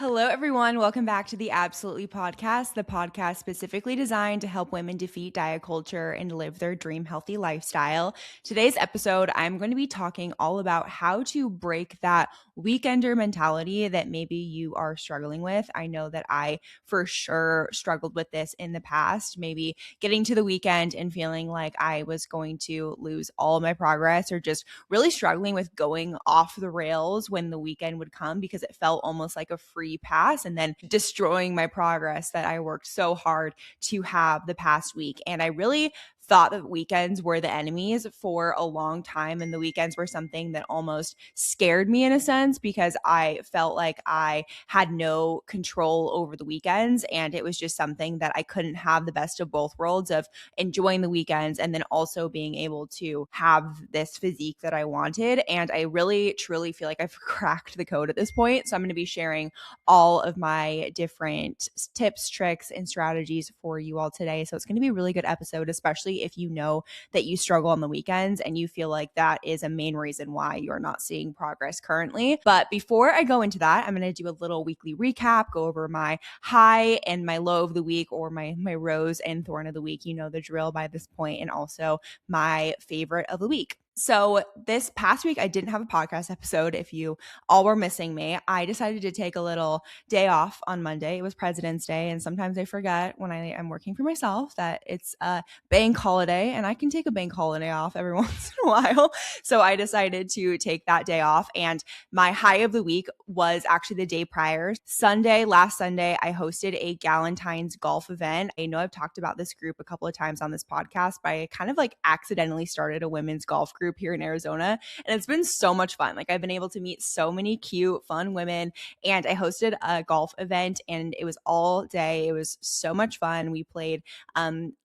Hello, everyone. Welcome back to the Absolutely Podcast, the podcast specifically designed to help women defeat diet culture and live their dream healthy lifestyle. Today's episode, I'm going to be talking all about how to break that weekender mentality that maybe you are struggling with. I know that I for sure struggled with this in the past, maybe getting to the weekend and feeling like I was going to lose all of my progress or just really struggling with going off the rails when the weekend would come because it felt almost like a free pass and then destroying my progress that I worked so hard to have the past week. And I really thought that weekends were the enemies for a long time. And the weekends were something that almost scared me in a sense because I felt like I had no control over the weekends. And it was just something that I couldn't have the best of both worlds of enjoying the weekends and then also being able to have this physique that I wanted. And I really, truly feel like I've cracked the code at this point. So I'm going to be sharing all of my different tips, tricks, and strategies for you all today. So it's going to be a really good episode, especially if you know that you struggle on the weekends and you feel like that is a main reason why you're not seeing progress currently. But before I go into that, I'm going to do a little weekly recap, go over my high and my low of the week, or my rose and thorn of the week. You know the drill by this point, and also my favorite of the week. So this past week, I didn't have a podcast episode. If you all were missing me, I decided to take a little day off on Monday. It was President's Day, and sometimes I forget when I am working for myself that it's a bank holiday, and I can take a bank holiday off every once in a while. So I decided to take that day off, and my high of the week was actually the day prior. Last Sunday, I hosted a Galentine's golf event. I know I've talked about this group a couple of times on this podcast, but I kind of like accidentally started a women's golf group here in Arizona. And it's been so much fun. Like I've been able to meet so many cute, fun women. And I hosted a golf event and it was all day. It was so much fun. We played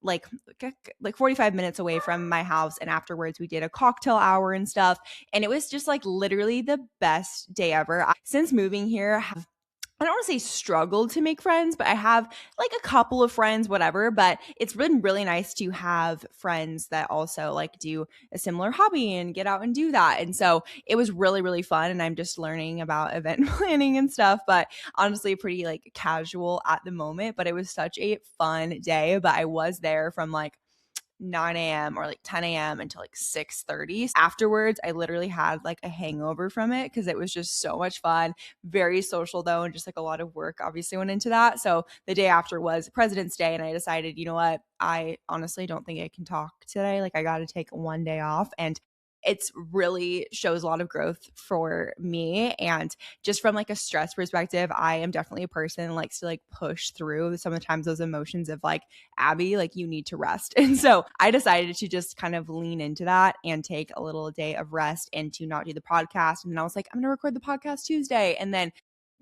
like 45 minutes away from my house. And afterwards we did a cocktail hour and stuff. And it was just like literally the best day ever. Since moving here, I don't want to say struggled to make friends, but I have like a couple of friends, whatever. But it's been really nice to have friends that also like do a similar hobby and get out and do that. And so it was really, really fun. And I'm just learning about event planning and stuff, but honestly, pretty like casual at the moment. But it was such a fun day. But I was there from like 9 a.m. or like 10 a.m. until like 6:30. Afterwards, I literally had like a hangover from it because it was just so much fun. Very social though, and just like a lot of work obviously went into that. So the day after was President's Day, and I decided, you know what? I honestly don't think I can talk today. Like I got to take one day off, and it's really shows a lot of growth for me. And just from like a stress perspective, I am definitely a person that likes to like push through sometimes those emotions of like, Abby, like you need to rest. And so I decided to just kind of lean into that and take a little day of rest and to not do the podcast. And then I was like, I'm going to record the podcast Tuesday. And then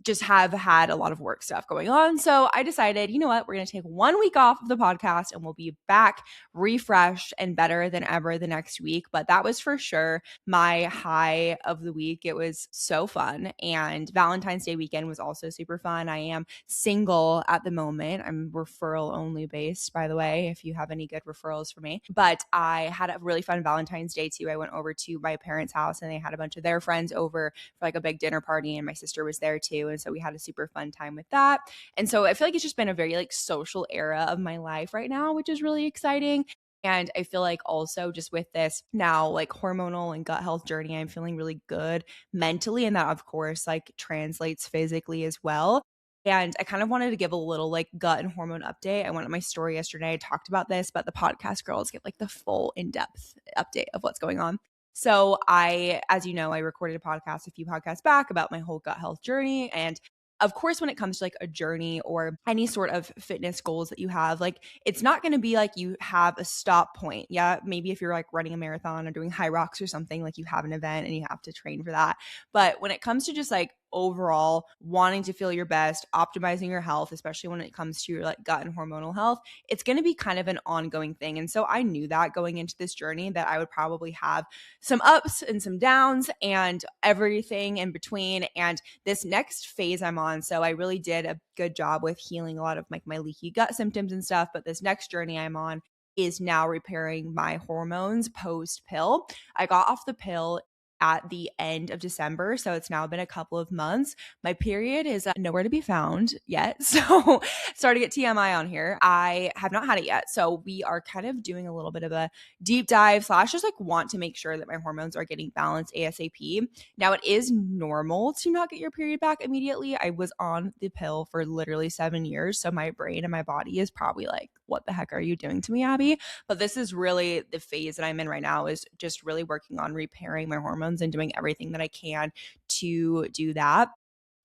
just have had a lot of work stuff going on. So I decided, you know what, we're going to take 1 week off of the podcast and we'll be back refreshed and better than ever the next week. But that was for sure my high of the week. It was so fun. And Valentine's Day weekend was also super fun. I am single at the moment. I'm referral only based, by the way, if you have any good referrals for me. But I had a really fun Valentine's Day too. I went over to my parents' house and they had a bunch of their friends over for like a big dinner party, and my sister was there too. And so we had a super fun time with that. And so I feel like it's just been a very like social era of my life right now, which is really exciting. And I feel like also just with this now like hormonal and gut health journey, I'm feeling really good mentally. And that, of course, like translates physically as well. And I kind of wanted to give a little like gut and hormone update. I went on my story yesterday. I talked about this, but the podcast girls get like the full in-depth update of what's going on. So as you know, I recorded a podcast a few podcasts back about my whole gut health journey. And of course, when it comes to like a journey or any sort of fitness goals that you have, like it's not going to be like you have a stop point. Yeah, maybe if you're like running a marathon or doing high rocks or something, like you have an event and you have to train for that. But when it comes to just like overall wanting to feel your best, optimizing your health, especially when it comes to your like gut and hormonal health, it's going to be kind of an ongoing thing. And so I knew that going into this journey that I would probably have some ups and some downs and everything in between. And this next phase I'm on, so I really did a good job with healing a lot of like my leaky gut symptoms and stuff. But this next journey I'm on is now repairing my hormones post pill. I got off the pill at the end of December. So it's now been a couple of months. My period is nowhere to be found yet. So sorry to get TMI on here. I have not had it yet. So we are kind of doing a little bit of a deep dive slash just like want to make sure that my hormones are getting balanced ASAP. Now it is normal to not get your period back immediately. I was on the pill for literally 7 years. So my brain and my body is probably like, what the heck are you doing to me, Abby? But this is really the phase that I'm in right now, is just really working on repairing my hormones and doing everything that I can to do that.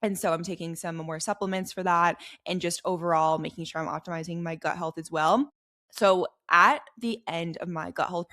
And so I'm taking some more supplements for that and just overall making sure I'm optimizing my gut health as well. So at the end of my gut health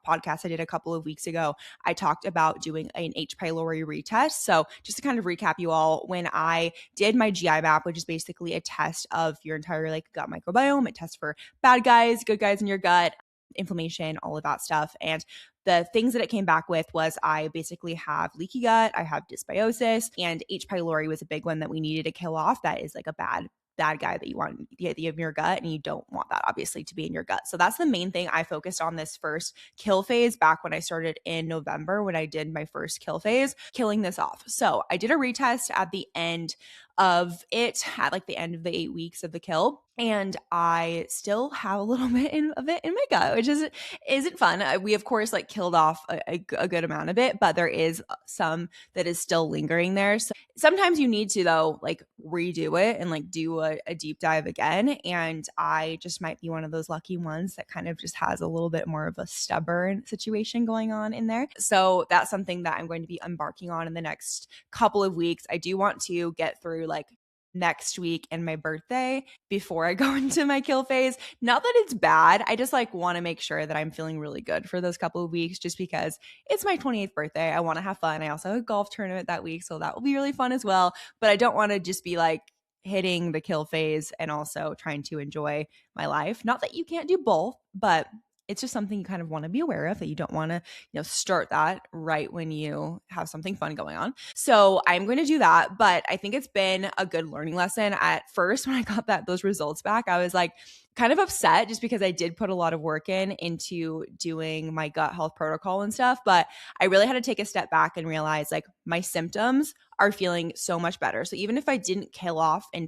podcast I did a couple of weeks ago, I talked about doing an H. pylori retest. So just to kind of recap you all, when I did my GI map, which is basically a test of your entire like gut microbiome, it tests for bad guys, good guys in your gut, inflammation, all of that stuff. And the things that it came back with was I basically have leaky gut, I have dysbiosis, and H. pylori was a big one that we needed to kill off. That is like a bad guy that you want in your gut, and you don't want that obviously to be in your gut. So that's the main thing I focused on this first kill phase back when I started in November, when I did my first kill phase, killing this off. So I did a retest at the end of it, at like the end of the 8 weeks of the kill, and I still have a little bit of it in my gut, which isn't fun. We of course like killed off a good amount of it, but there is some that is still lingering there. So sometimes you need to though like redo it and like do a deep dive again. And I just might be one of those lucky ones that kind of just has a little bit more of a stubborn situation going on in there. So that's something that I'm going to be embarking on in the next couple of weeks. I do want to get through like next week and my birthday before I go into my kill phase. Not that it's bad. I just like want to make sure that I'm feeling really good for those couple of weeks, just because it's my 28th birthday. I want to have fun. I also have a golf tournament that week, so that will be really fun as well. But I don't want to just be like hitting the kill phase and also trying to enjoy my life. Not that you can't do both, but it's just something you kind of want to be aware of, that you don't want to, start that right when you have something fun going on. So I'm going to do that, but I think it's been a good learning lesson. At first, when I got those results back, I was like kind of upset, just because I did put a lot of work into doing my gut health protocol and stuff, but I really had to take a step back and realize like my symptoms are feeling so much better. So even if I didn't kill off the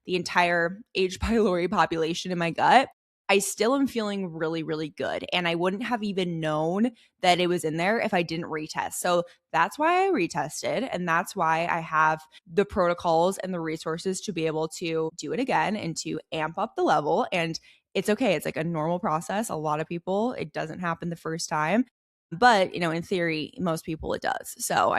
entire H. pylori population in my gut, I still am feeling really, really good. And I wouldn't have even known that it was in there if I didn't retest. So that's why I retested. And that's why I have the protocols and the resources to be able to do it again and to amp up the level. And it's okay. It's like a normal process. A lot of people, it doesn't happen the first time. But, in theory, most people it does. So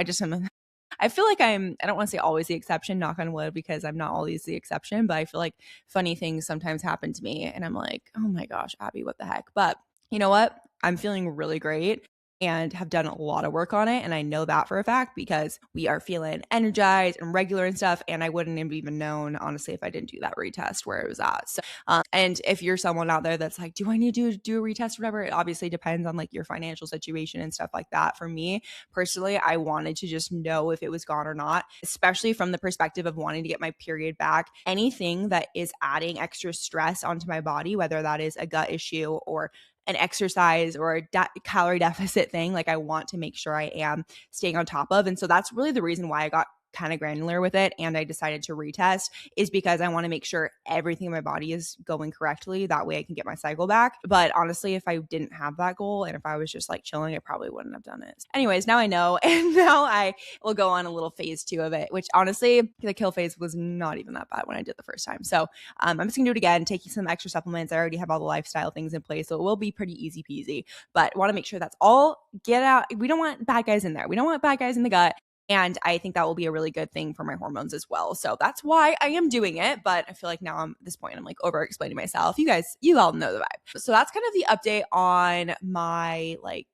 I feel like I don't want to say always the exception, knock on wood, because I'm not always the exception, but I feel like funny things sometimes happen to me and I'm like, oh my gosh, Abby, what the heck? But you know what? I'm feeling really great and have done a lot of work on it. And I know that for a fact because we are feeling energized and regular and stuff. And I wouldn't have even known, honestly, if I didn't do that retest where it was at. So, and if you're someone out there that's like, do I need to do a retest or whatever? It obviously depends on like your financial situation and stuff like that. For me personally, I wanted to just know if it was gone or not, especially from the perspective of wanting to get my period back. Anything that is adding extra stress onto my body, whether that is a gut issue or an exercise or a calorie deficit thing, like I want to make sure I am staying on top of. And so that's really the reason why I got kind of granular with it and I decided to retest, is because I want to make sure everything in my body is going correctly. That way I can get my cycle back. But honestly, if I didn't have that goal and if I was just like chilling, I probably wouldn't have done it. Anyways, now I know. And now I will go on a little phase 2 of it, which honestly, the kill phase was not even that bad when I did the first time. So I'm just gonna do it again, taking some extra supplements. I already have all the lifestyle things in place, so it will be pretty easy peasy. But want to make sure that's all get out. We don't want bad guys in there. We don't want bad guys in the gut. And I think that will be a really good thing for my hormones as well. So that's why I am doing it. But I feel like now I'm at this point, I'm like over explaining myself. You all know the vibe. So that's kind of the update on my like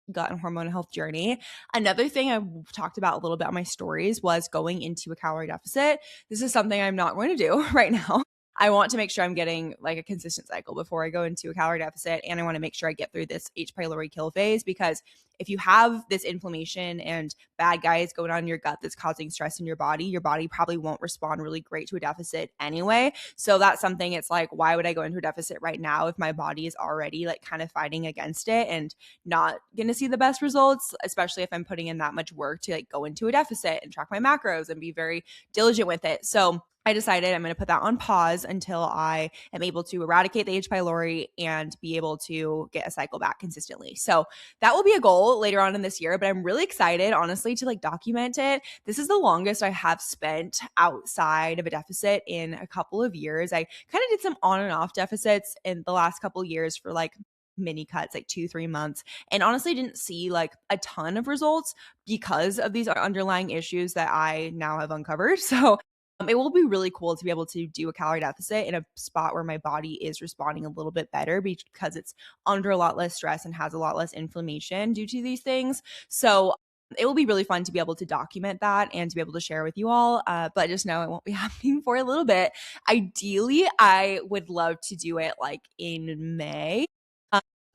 gut and hormone health journey. Another thing I talked about a little bit on my stories was going into a calorie deficit. This is something I'm not going to do right now. I want to make sure I'm getting like a consistent cycle before I go into a calorie deficit. And I want to make sure I get through this H. pylori kill phase, because if you have this inflammation and bad guys going on in your gut that's causing stress in your body probably won't respond really great to a deficit anyway. So that's something, it's like, why would I go into a deficit right now if my body is already like kind of fighting against it and not going to see the best results, especially if I'm putting in that much work to like go into a deficit and track my macros and be very diligent with it. So I decided I'm going to put that on pause until I am able to eradicate the H. pylori and be able to get a cycle back consistently. So that will be a goal later on in this year, but I'm really excited, honestly, to like document it. This is the longest I have spent outside of a deficit in a couple of years. I kind of did some on and off deficits in the last couple of years for like mini cuts, like 2-3 months, and honestly didn't see like a ton of results because of these underlying issues that I now have uncovered. So it will be really cool to be able to do a calorie deficit in a spot where my body is responding a little bit better because it's under a lot less stress and has a lot less inflammation due to these things. So it will be really fun to be able to document that and to be able to share with you all. But just know it won't be happening for a little bit. Ideally, I would love to do it like in May,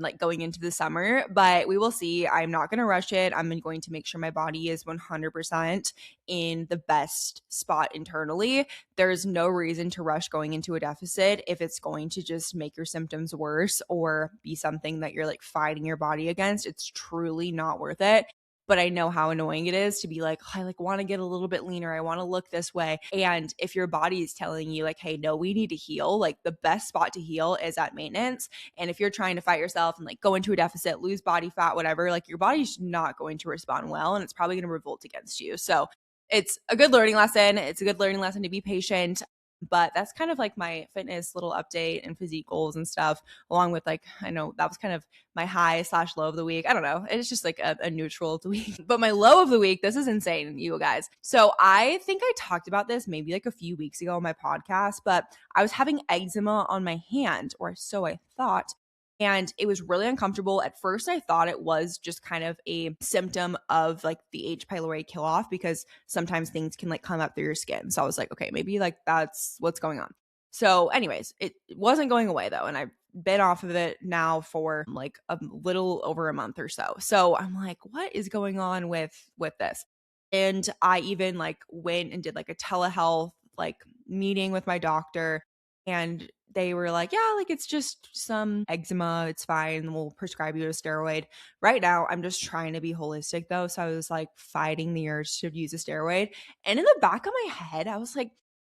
like going into the summer, but we will see. I'm not going to rush it. I'm going to make sure my body is 100% in the best spot internally. There's no reason to rush going into a deficit if it's going to just make your symptoms worse or be something that you're like fighting your body against. It's truly not worth it. But I know how annoying it is to be like, oh, I like want to get a little bit leaner. I want to look this way. And if your body is telling you like, hey, no, we need to heal, like the best spot to heal is at maintenance. And if you're trying to fight yourself and like go into a deficit, lose body fat, whatever, like your body's not going to respond well and it's probably going to revolt against you. So it's a good learning lesson. It's a good learning lesson to be patient. But that's kind of like my fitness little update and physique goals and stuff, along with like, I know that was kind of my high/low of the week. I don't know. It's just like a neutral of the week. But my low of the week, this is insane, you guys. So I think I talked about this maybe like a few weeks ago on my podcast, but I was having eczema on my hand, or so I thought. And it was really uncomfortable. At first, I thought it was just kind of a symptom of like the H. pylori kill off, because sometimes things can like come up through your skin. So I was like, okay, maybe like that's what's going on. So, anyways, it wasn't going away though. And I've been off of it now for like a little over a month or so. So I'm like, what is going on with this? And I even like went and did like a telehealth like meeting with my doctor, and they were like, yeah, like it's just some eczema. It's fine. We'll prescribe you a steroid. Right now, I'm just trying to be holistic though. So I was like fighting the urge to use a steroid. And in the back of my head, I was like,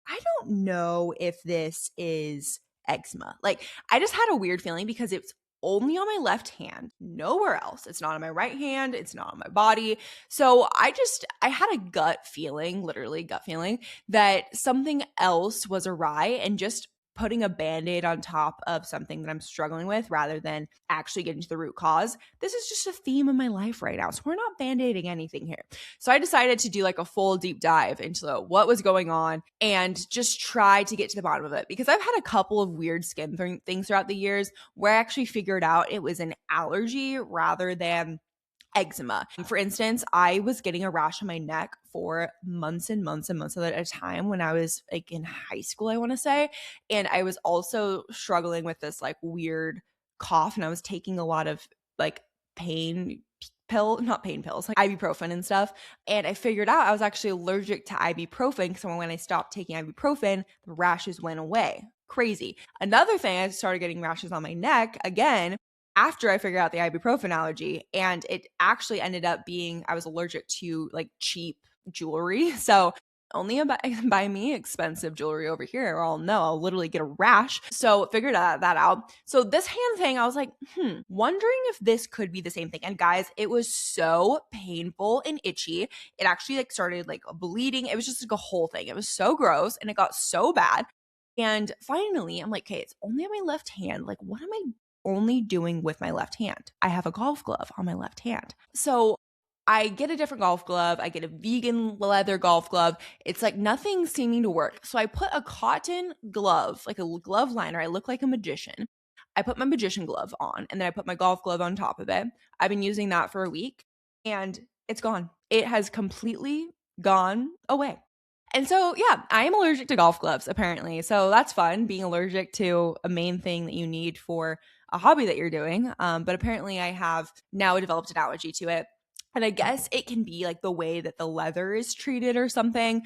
I don't know if this is eczema. Like I just had a weird feeling because it's only on my left hand, nowhere else. It's not on my right hand. It's not on my body. So I had a gut feeling, literally gut feeling, that something else was awry, and just putting a band-aid on top of something that I'm struggling with rather than actually getting to the root cause. This is just a theme in my life right now. So we're not band-aiding anything here. So I decided to do like a full deep dive into what was going on and just try to get to the bottom of it, because I've had a couple of weird skin things throughout the years where I actually figured out it was an allergy rather than eczema. For instance, I was getting a rash on my neck for months and months and months at a time when I was like in high school, I want to say. And I was also struggling with this like weird cough, and I was taking a lot of like not pain pills, like ibuprofen and stuff. And I figured out I was actually allergic to ibuprofen, because when I stopped taking ibuprofen, the rashes went away. Crazy. Another thing, I started getting rashes on my neck again after I figured out the ibuprofen allergy. And it actually ended up being, I was allergic to like cheap jewelry. So only buy me expensive jewelry over here, or I'll know I'll literally get a rash. So figured that out. So this hand thing, I was like, wondering if this could be the same thing. And guys, it was so painful and itchy. It actually like started like bleeding. It was just like a whole thing. It was so gross, and it got so bad. And finally, I'm like, okay, it's only on my left hand. Like, what am I only doing with my left hand? I have a golf glove on my left hand. So I get a different golf glove. I get a vegan leather golf glove. It's like nothing seeming to work. So I put a cotton glove, like a glove liner. I look like a magician. I put my magician glove on, and then I put my golf glove on top of it. I've been using that for a week, and it's gone. It has completely gone away. And so, yeah, I am allergic to golf gloves, apparently. So that's fun, being allergic to a main thing that you need for a hobby that you're doing. But apparently, I have now developed an allergy to it. And I guess it can be like the way that the leather is treated or something,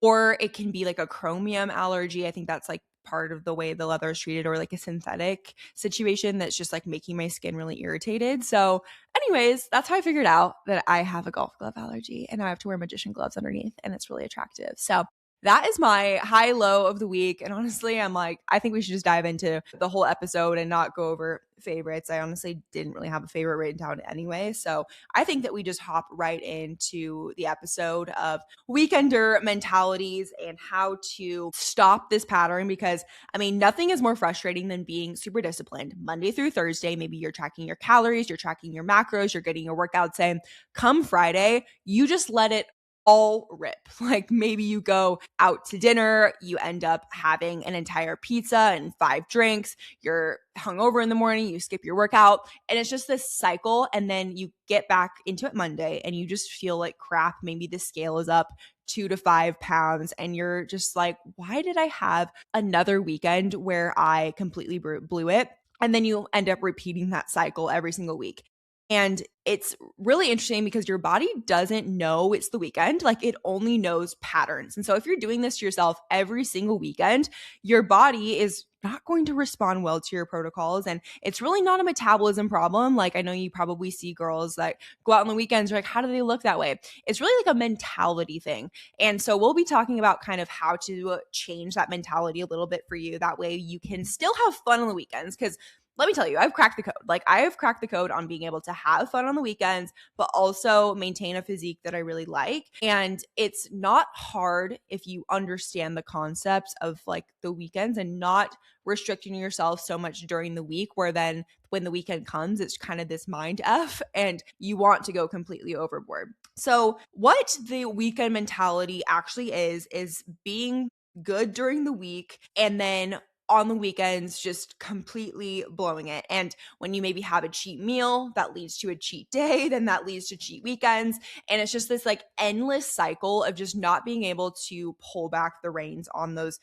or it can be like a chromium allergy. I think that's like part of the way the leather is treated, or like a synthetic situation that's just like making my skin really irritated. So, anyways, that's how I figured out that I have a golf glove allergy and I have to wear magician gloves underneath, and it's really attractive. So, that is my high low of the week. And honestly, I'm like, I think we should just dive into the whole episode and not go over favorites. I honestly didn't really have a favorite written down anyway. So I think that we just hop right into the episode of weekender mentalities and how to stop this pattern. Because I mean, nothing is more frustrating than being super disciplined Monday through Thursday. Maybe you're tracking your calories, you're tracking your macros, you're getting your workouts in. Come Friday, you just let it all rip. Like maybe you go out to dinner, you end up having an entire pizza and 5 drinks, you're hungover in the morning, you skip your workout, and it's just this cycle. And then you get back into it Monday and you just feel like crap. Maybe the scale is up 2 to 5 pounds, and you're just like, why did I have another weekend where I completely blew it? And then you end up repeating that cycle every single week. And it's really interesting because your body doesn't know it's the weekend. Like it only knows patterns. And so if you're doing this to yourself every single weekend, your body is not going to respond well to your protocols. And it's really not a metabolism problem. Like I know you probably see girls that go out on the weekends, you're like, how do they look that way? It's really like a mentality thing. And so we'll be talking about kind of how to change that mentality a little bit for you. That way you can still have fun on the weekends. Because let me tell you, I've cracked the code. Like I have cracked the code on being able to have fun on the weekends, but also maintain a physique that I really like. And it's not hard if you understand the concepts of like the weekends and not restricting yourself so much during the week, where then when the weekend comes, it's kind of this mind F and you want to go completely overboard. So what the weekend mentality actually is being good during the week and then on the weekends just completely blowing it. And when you maybe have a cheat meal, that leads to a cheat day, then that leads to cheat weekends. And it's just this like endless cycle of just not being able to pull back the reins on those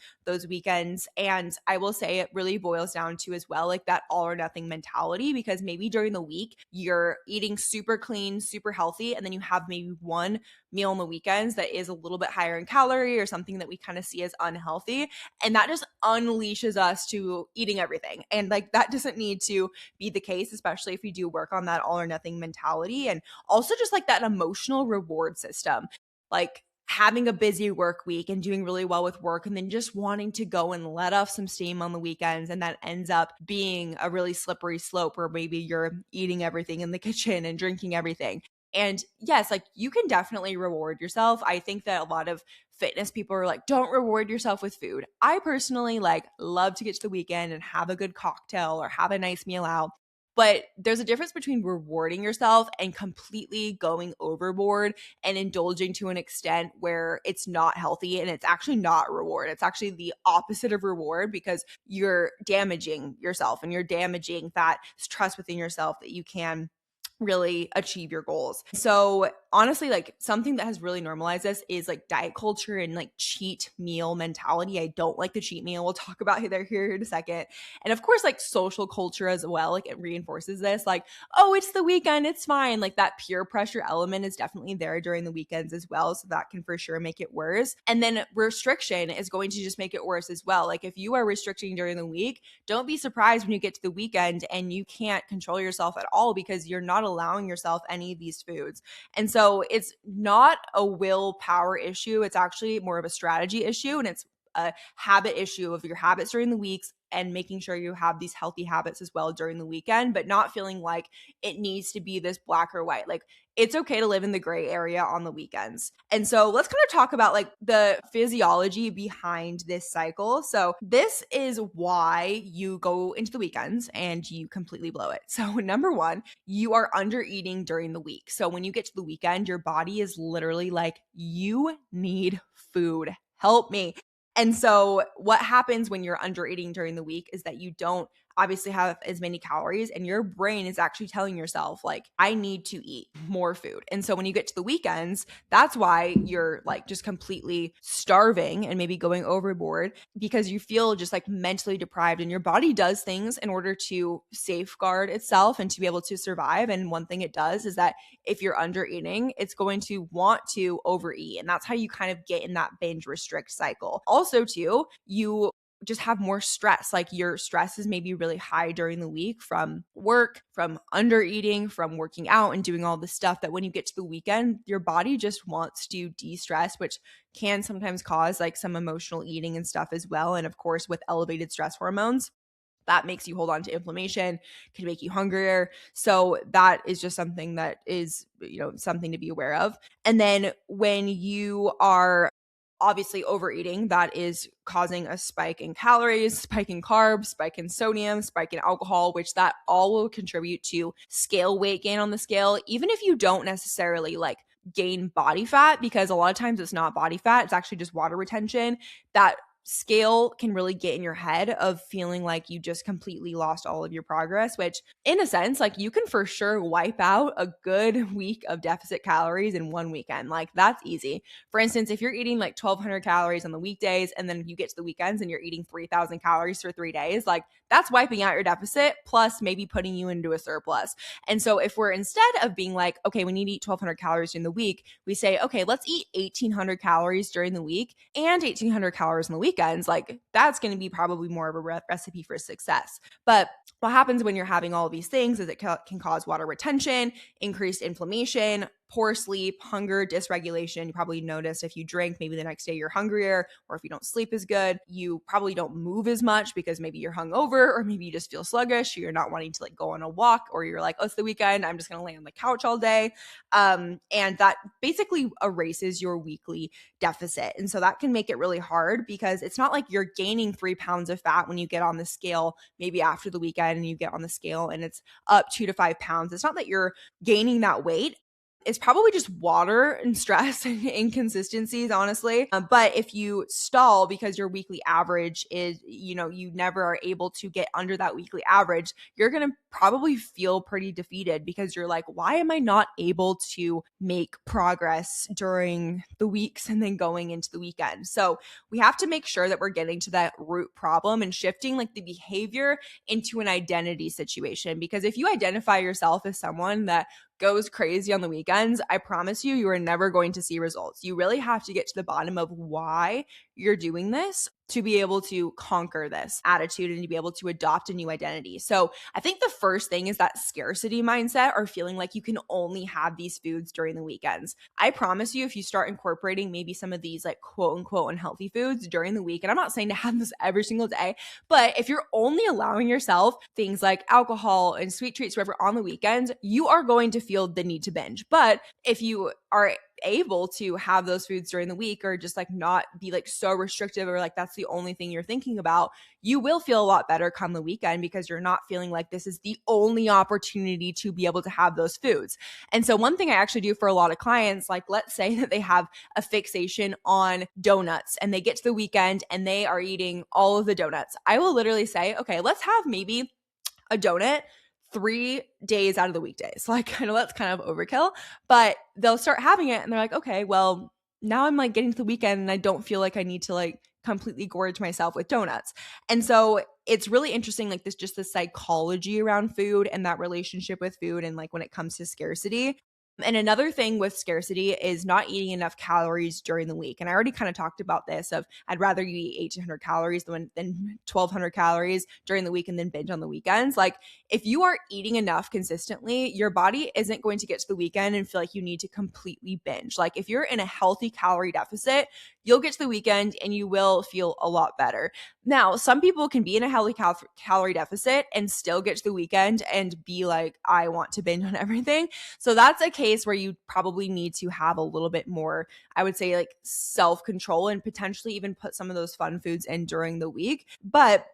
weekends. And I will say it really boils down to as well like that all or nothing mentality, because maybe during the week you're eating super clean, super healthy, and then you have maybe one meal on the weekends that is a little bit higher in calorie or something that we kind of see as unhealthy, and that just unleashes us to eating everything. And like that doesn't need to be the case, especially if you do work on that all or nothing mentality. And also just like that emotional reward system, like having a busy work week and doing really well with work and then just wanting to go and let off some steam on the weekends, and that ends up being a really slippery slope where maybe you're eating everything in the kitchen and drinking everything. And yes, like you can definitely reward yourself. I think that a lot of fitness people are like, don't reward yourself with food. I personally like love to get to the weekend and have a good cocktail or have a nice meal out. But there's a difference between rewarding yourself and completely going overboard and indulging to an extent where it's not healthy and it's actually not reward. It's actually the opposite of reward, because you're damaging yourself and you're damaging that trust within yourself that you can really achieve your goals. So honestly, like something that has really normalized this is like diet culture and like cheat meal mentality. I don't like the cheat meal. We'll talk about it here in a second. And of course, like social culture as well, like it reinforces this, like, oh, it's the weekend, it's fine. Like that peer pressure element is definitely there during the weekends as well. So that can for sure make it worse. And then restriction is going to just make it worse as well. Like if you are restricting during the week, don't be surprised when you get to the weekend and you can't control yourself at all because you're not allowing yourself any of these foods. And so it's not a willpower issue. It's actually more of a strategy issue, and it's a habit issue of your habits during the weeks and making sure you have these healthy habits as well during the weekend, but not feeling like it needs to be this black or white. Like it's okay to live in the gray area on the weekends. And so let's kind of talk about like the physiology behind this cycle. So this is why you go into the weekends and you completely blow it. So number one, you are under eating during the week. So when you get to the weekend, your body is literally like, you need food. Help me. And so what happens when you're under eating during the week is that you don't obviously have as many calories, and your brain is actually telling yourself like, I need to eat more food. And so when you get to the weekends, that's why you're like just completely starving and maybe going overboard, because you feel just like mentally deprived, and your body does things in order to safeguard itself and to be able to survive. And one thing it does is that if you're under eating, it's going to want to overeat. And that's how you kind of get in that binge restrict cycle. Also, too, you just have more stress. Like your stress is maybe really high during the week from work, from under eating, from working out and doing all this stuff, that when you get to the weekend, your body just wants to de-stress, which can sometimes cause like some emotional eating and stuff as well. And of course, with elevated stress hormones, that makes you hold on to inflammation, can make you hungrier. So that is just something that is, something to be aware of. And then when you are obviously overeating, that is causing a spike in calories, spike in carbs, spike in sodium, spike in alcohol, which that all will contribute to scale weight gain on the scale, even if you don't necessarily like gain body fat, because a lot of times it's not body fat, it's actually just water retention. That scale can really get in your head of feeling like you just completely lost all of your progress, which in a sense, like you can for sure wipe out a good week of deficit calories in one weekend. Like that's easy. For instance, if you're eating like 1,200 calories on the weekdays and then you get to the weekends and you're eating 3,000 calories for 3 days, like that's wiping out your deficit plus maybe putting you into a surplus. And so if we're, instead of being like, okay, we need to eat 1,200 calories during the week, we say, okay, let's eat 1,800 calories during the week and 1,800 calories on the weekends. Like that's going to be probably more of a recipe for success. But what happens when you're having all of these things is it can cause water retention, increased inflammation, poor sleep, hunger, dysregulation. You probably noticed if you drink, maybe the next day you're hungrier, or if you don't sleep as good, you probably don't move as much because maybe you're hungover, or maybe you just feel sluggish, or you're not wanting to like go on a walk, or you're like, oh, it's the weekend, I'm just going to lay on the couch all day. And that basically erases your weekly deficit. And so that can make it really hard, because it's not like you're gaining 3 pounds of fat when you get on the scale, maybe after the weekend, and you get on the scale and it's up 2 to 5 pounds. It's not that you're gaining that weight. It's probably just water and stress and inconsistencies, honestly. But if you stall because your weekly average is, you never are able to get under that weekly average, you're going to probably feel pretty defeated, because you're like, why am I not able to make progress during the weeks and then going into the weekend? So we have to make sure that we're getting to that root problem and shifting like the behavior into an identity situation. Because if you identify yourself as someone that goes crazy on the weekends, I promise you are never going to see results. You really have to get to the bottom of why you're doing this to be able to conquer this attitude and to be able to adopt a new identity. So I think the first thing is that scarcity mindset, or feeling like you can only have these foods during the weekends. I promise you, if you start incorporating maybe some of these like quote unquote unhealthy foods during the week, and I'm not saying to have this every single day, but if you're only allowing yourself things like alcohol and sweet treats, whatever, on the weekends, you are going to feel the need to binge. But if you are able to have those foods during the week, or just like not be like so restrictive, or like that's the only thing you're thinking about, you will feel a lot better come the weekend, because you're not feeling like this is the only opportunity to be able to have those foods. And so one thing I actually do for a lot of clients, like let's say that they have a fixation on donuts and they get to the weekend and they are eating all of the donuts, I will literally say, okay, let's have maybe a donut 3 days out of the weekdays. Like, I know that's kind of overkill, but they'll start having it and they're like, okay, well, now I'm like getting to the weekend and I don't feel like I need to like completely gorge myself with donuts. And so it's really interesting, like this, just the psychology around food and that relationship with food, and like when it comes to scarcity. And another thing with scarcity is not eating enough calories during the week. And I already kind of talked about this of I'd rather you eat 1,800 calories than 1,200 calories during the week and then binge on the weekends. Like if you are eating enough consistently, your body isn't going to get to the weekend and feel like you need to completely binge. Like if you're in a healthy calorie deficit, you'll get to the weekend and you will feel a lot better. Now, some people can be in a healthy calorie deficit and still get to the weekend and be like, I want to binge on everything. So that's a case where you probably need to have a little bit more, I would say, like self-control, and potentially even put some of those fun foods in during the week. But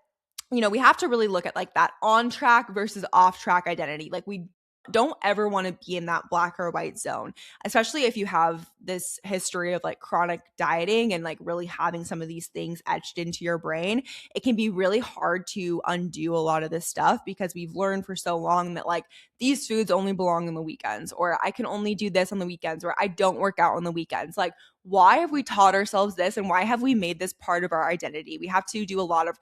we have to really look at like that on track versus off track identity. Like we don't ever want to be in that black or white zone, especially if you have this history of like chronic dieting and like really having some of these things etched into your brain. It can be really hard to undo a lot of this stuff because we've learned for so long that like these foods only belong on the weekends, or I can only do this on the weekends, or I don't work out on the weekends. Like, why have we taught ourselves this, and why have we made this part of our identity? We have to do a lot of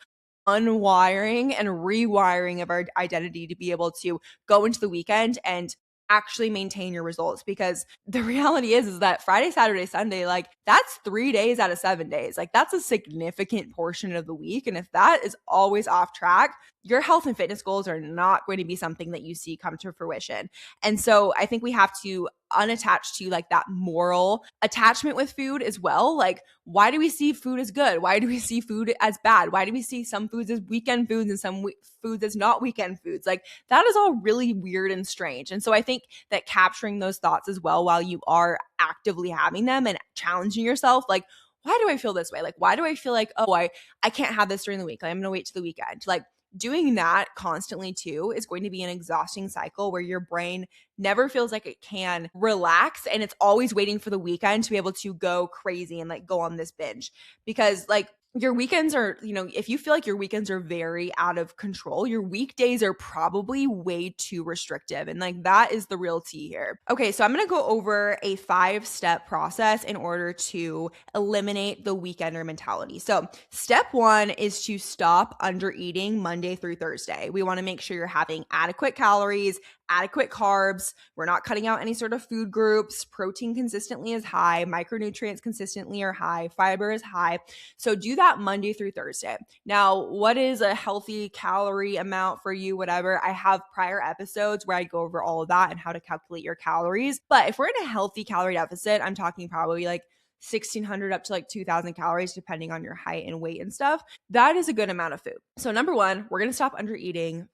unwiring and rewiring of our identity to be able to go into the weekend and actually maintain your results, because the reality is that Friday, Saturday, Sunday, like that's 3 days out of 7 days. Like that's a significant portion of the week, and if that is always off track, your health and fitness goals are not going to be something that you see come to fruition. And so I think we have to unattach to like that moral attachment with food as well. Like, why do we see food as good? Why do we see food as bad? Why do we see some foods as weekend foods and some foods as not weekend foods? Like, that is all really weird and strange. And so I think that capturing those thoughts as well while you are actively having them and challenging yourself, like, why do I feel this way? Like, why do I feel like, oh, I can't have this during the week. Like, I'm going to wait to the weekend. Like, doing that constantly too is going to be an exhausting cycle where your brain never feels like it can relax, and it's always waiting for the weekend to be able to go crazy and like go on this binge. Because like your weekends are, if you feel like your weekends are very out of control, your weekdays are probably way too restrictive. And like that is the real tea here. Okay, so I'm going to go over a 5-step process in order to eliminate the weekender mentality. So step 1 is to stop under eating Monday through Thursday. We want to make sure you're having adequate calories, adequate carbs. We're not cutting out any sort of food groups. Protein consistently is high. Micronutrients consistently are high. Fiber is high. So do that Monday through Thursday. Now, what is a healthy calorie amount for you? Whatever. I have prior episodes where I go over all of that and how to calculate your calories. But if we're in a healthy calorie deficit, I'm talking probably like 1,600 up to like 2,000 calories, depending on your height and weight and stuff. That is a good amount of food. So number 1, we're going to stop under eating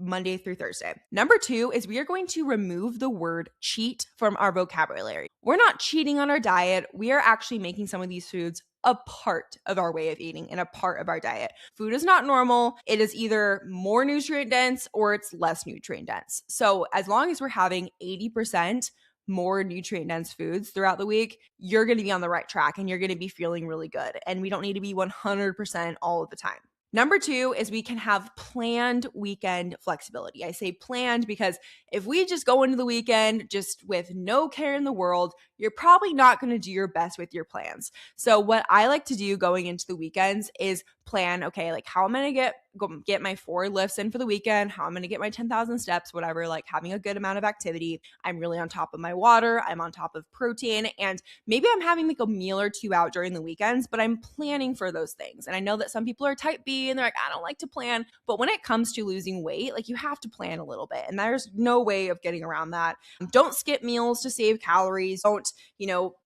Monday through Thursday. Number 2 is we are going to remove the word cheat from our vocabulary. We're not cheating on our diet. We are actually making some of these foods a part of our way of eating and a part of our diet. Food is not normal. It is either more nutrient dense or it's less nutrient dense. So as long as we're having 80% more nutrient dense foods throughout the week, you're going to be on the right track and you're going to be feeling really good. And we don't need to be 100% all of the time. Number 2 is we can have planned weekend flexibility. I say planned because if we just go into the weekend just with no care in the world, you're probably not going to do your best with your plans. So what I like to do going into the weekends is plan, okay, like how am I going to get my 4 lifts in for the weekend, how I'm going to get my 10,000 steps, whatever, like having a good amount of activity. I'm really on top of my water. I'm on top of protein, and maybe I'm having like a meal or 2 out during the weekends, but I'm planning for those things. And I know that some people are type B and they're like, I don't like to plan. But when it comes to losing weight, like you have to plan a little bit. And there's no way of getting around that. Don't skip meals to save calories. Don't,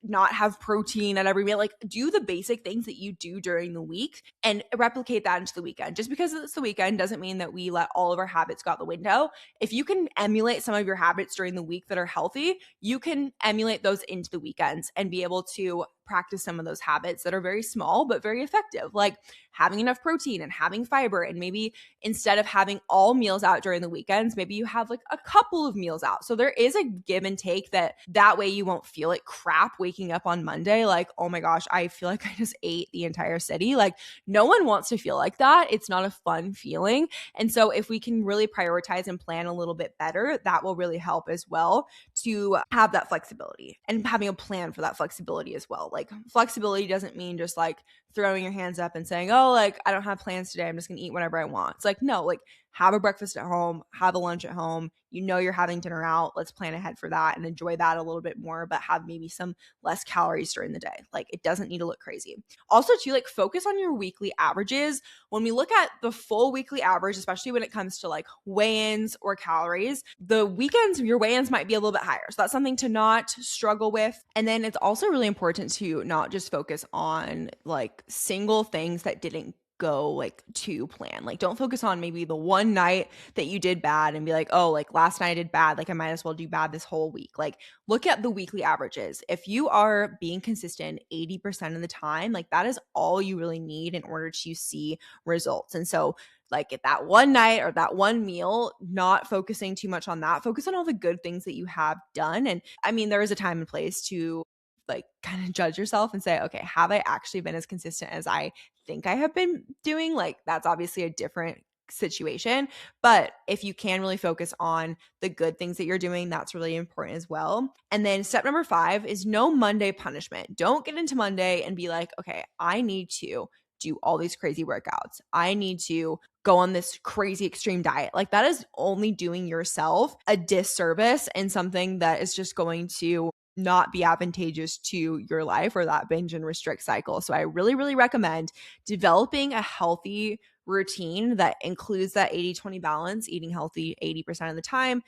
not have protein at every meal. Like do the basic things that you do during the week and replicate that into the weekend. Just because it's the weekend doesn't mean that we let all of our habits go out the window. If you can emulate some of your habits during the week that are healthy, you can emulate those into the weekends and be able to practice some of those habits that are very small but very effective, like having enough protein and having fiber. And maybe instead of having all meals out during the weekends, maybe you have like a couple of meals out. So there is a give and take that way you won't feel like crap waking up on Monday like, oh my gosh, I feel like I just ate the entire city. Like no one wants to feel like that. It's not a fun feeling. And so if we can really prioritize and plan a little bit better, that will really help as well to have that flexibility and having a plan for that flexibility as well. Like flexibility doesn't mean just like throwing your hands up and saying, oh, like I don't have plans today, I'm just gonna eat whatever I want. It's like, no, like have a breakfast at home, have a lunch at home. You're having dinner out. Let's plan ahead for that and enjoy that a little bit more, but have maybe some less calories during the day. Like it doesn't need to look crazy. Also, to like focus on your weekly averages. When we look at the full weekly average, especially when it comes to like weigh-ins or calories, the weekends, your weigh-ins might be a little bit higher. So that's something to not struggle with. And then it's also really important to not just focus on like single things that didn't go like to plan. Like don't focus on maybe the one night that you did bad and be like, oh, like last night I did bad, like I might as well do bad this whole week. Like look at the weekly averages. If you are being consistent 80% of the time, like that is all you really need in order to see results. And so like at that one night or that one meal, not focusing too much on that, focus on all the good things that you have done. And I mean, there is a time and place to like kind of judge yourself and say, okay, have I actually been as consistent as I think I have been doing? Like that's obviously a different situation. But if you can really focus on the good things that you're doing, that's really important as well. And then step number 5 is no Monday punishment. Don't get into Monday and be like, okay, I need to do all these crazy workouts. I need to go on this crazy extreme diet. Like that is only doing yourself a disservice and something that is just going to not be advantageous to your life or that binge and restrict cycle. So I really, really recommend developing a healthy routine that includes that 80-20 balance, eating healthy 80% of the time,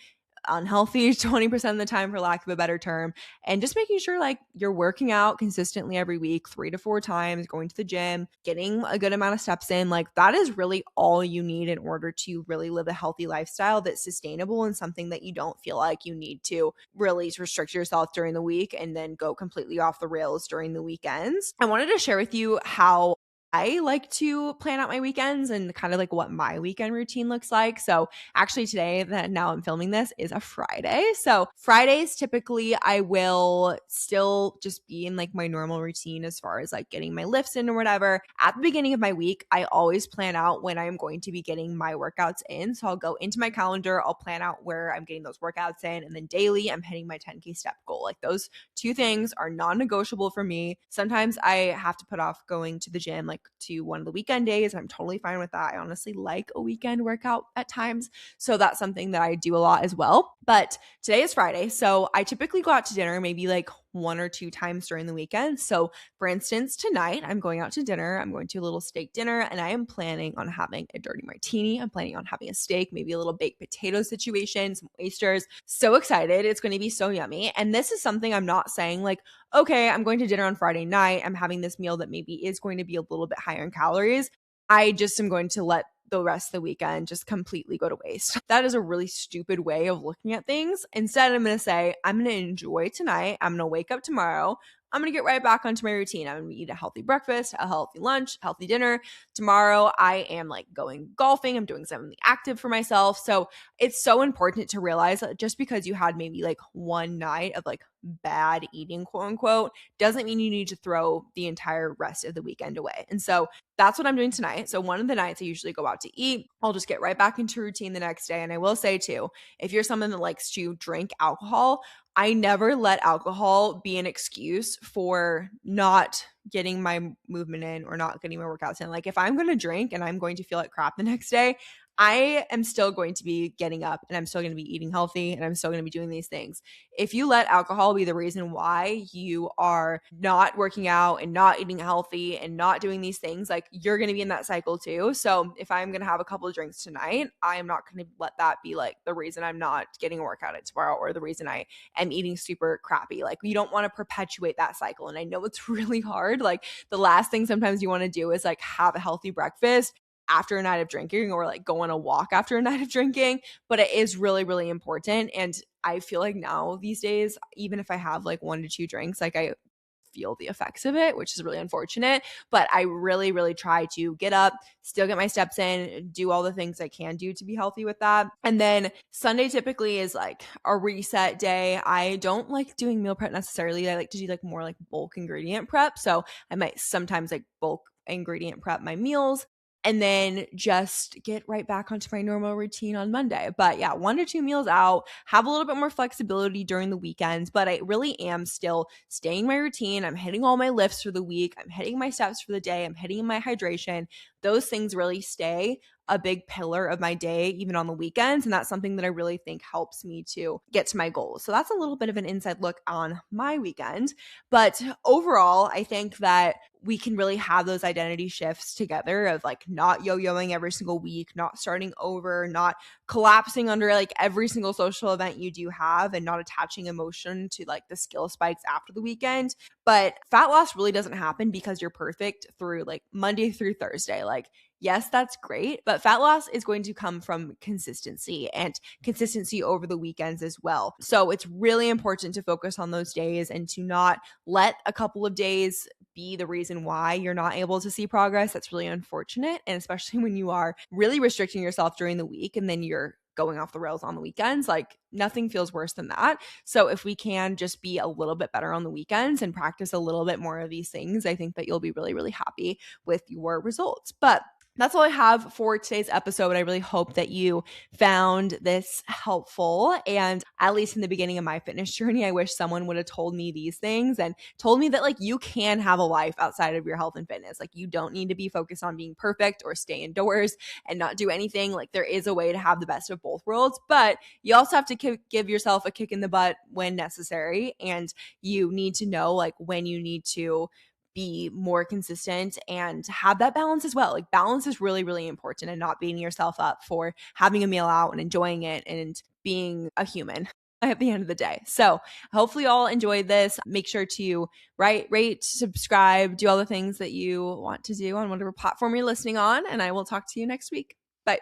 unhealthy 20% of the time, for lack of a better term, and just making sure like you're working out consistently every week 3 to 4 times, going to the gym, getting a good amount of steps in. Like that is really all you need in order to really live a healthy lifestyle that's sustainable and something that you don't feel like you need to really restrict yourself during the week and then go completely off the rails during the weekends. I wanted to share with you how I like to plan out my weekends and kind of like what my weekend routine looks like. So actually today that now I'm filming this is a Friday. So Fridays typically I will still just be in like my normal routine as far as like getting my lifts in or whatever. At the beginning of my week, I always plan out when I'm going to be getting my workouts in. So I'll go into my calendar, I'll plan out where I'm getting those workouts in, and then daily I'm hitting my 10K step goal. Like those two things are non-negotiable for me. Sometimes I have to put off going to the gym like to one of the weekend days. I'm totally fine with that. I honestly like a weekend workout at times. So that's something that I do a lot as well. But today is Friday. So I typically go out to dinner maybe like 1 or 2 times during the weekend. So for instance, tonight I'm going out to dinner. I'm going to a little steak dinner and I am planning on having a dirty martini. I'm planning on having a steak, maybe a little baked potato situation, some oysters. So excited. It's going to be so yummy. And this is something I'm not saying like, okay, I'm going to dinner on Friday night. I'm having this meal that maybe is going to be a little bit higher in calories. I just am going to let the rest of the weekend just completely go to waste. That is a really stupid way of looking at things. Instead, I'm going to say, I'm going to enjoy tonight. I'm going to wake up tomorrow. I'm going to get right back onto my routine. I'm going to eat a healthy breakfast, a healthy lunch, healthy dinner. Tomorrow, I am like going golfing. I'm doing something active for myself. So it's so important to realize that just because you had maybe like one night of like bad eating, quote unquote, doesn't mean you need to throw the entire rest of the weekend away. And so that's what I'm doing tonight. So one of the nights I usually go out to eat, I'll just get right back into routine the next day. And I will say too, if you're someone that likes to drink alcohol, I never let alcohol be an excuse for not getting my movement in or not getting my workouts in. Like if I'm going to drink and I'm going to feel like crap the next day, I am still going to be getting up and I'm still going to be eating healthy and I'm still going to be doing these things. If you let alcohol be the reason why you are not working out and not eating healthy and not doing these things, like you're going to be in that cycle too. So if I'm going to have a couple of drinks tonight, I am not going to let that be like the reason I'm not getting a workout at tomorrow or the reason I am eating super crappy. Like you don't want to perpetuate that cycle. And I know it's really hard. Like the last thing sometimes you want to do is like have a healthy breakfast after a night of drinking or like go on a walk after a night of drinking, but it is really, really important. And I feel like now these days, even if I have like 1 to 2 drinks, like I feel the effects of it, which is really unfortunate. But I really, really try to get up, still get my steps in, do all the things I can do to be healthy with that. And then Sunday typically is like a reset day. I don't like doing meal prep necessarily. I like to do like more like bulk ingredient prep. So I might sometimes like bulk ingredient prep my meals and then just get right back onto my normal routine on Monday. But yeah, 1 to 2 meals out, have a little bit more flexibility during the weekends, but I really am still staying my routine. I'm hitting all my lifts for the week. I'm hitting my steps for the day. I'm hitting my hydration. Those things really stay a big pillar of my day, even on the weekends. And that's something that I really think helps me to get to my goals. So that's a little bit of an inside look on my weekend. But overall, I think that we can really have those identity shifts together of like not yo-yoing every single week, not starting over, not collapsing under like every single social event you do have, and not attaching emotion to like the skill spikes after the weekend. But fat loss really doesn't happen because you're perfect through like Monday through Thursday. Like, yes, that's great, but fat loss is going to come from consistency and consistency over the weekends as well. So it's really important to focus on those days and to not let a couple of days be the reason why you're not able to see progress. That's really unfortunate. And especially when you are really restricting yourself during the week and then you're going off the rails on the weekends, like nothing feels worse than that. So if we can just be a little bit better on the weekends and practice a little bit more of these things, I think that you'll be really, really happy with your results. But that's all I have for today's episode. I really hope that you found this helpful. And at least in the beginning of my fitness journey, I wish someone would have told me these things and told me that like you can have a life outside of your health and fitness. Like you don't need to be focused on being perfect or stay indoors and not do anything. Like there is a way to have the best of both worlds, but you also have to give yourself a kick in the butt when necessary. And you need to know like when you need to be more consistent and have that balance as well. Like balance is really, really important, and not beating yourself up for having a meal out and enjoying it and being a human at the end of the day. So hopefully you all enjoyed this. Make sure to rate, subscribe, do all the things that you want to do on whatever platform you're listening on. And I will talk to you next week. Bye.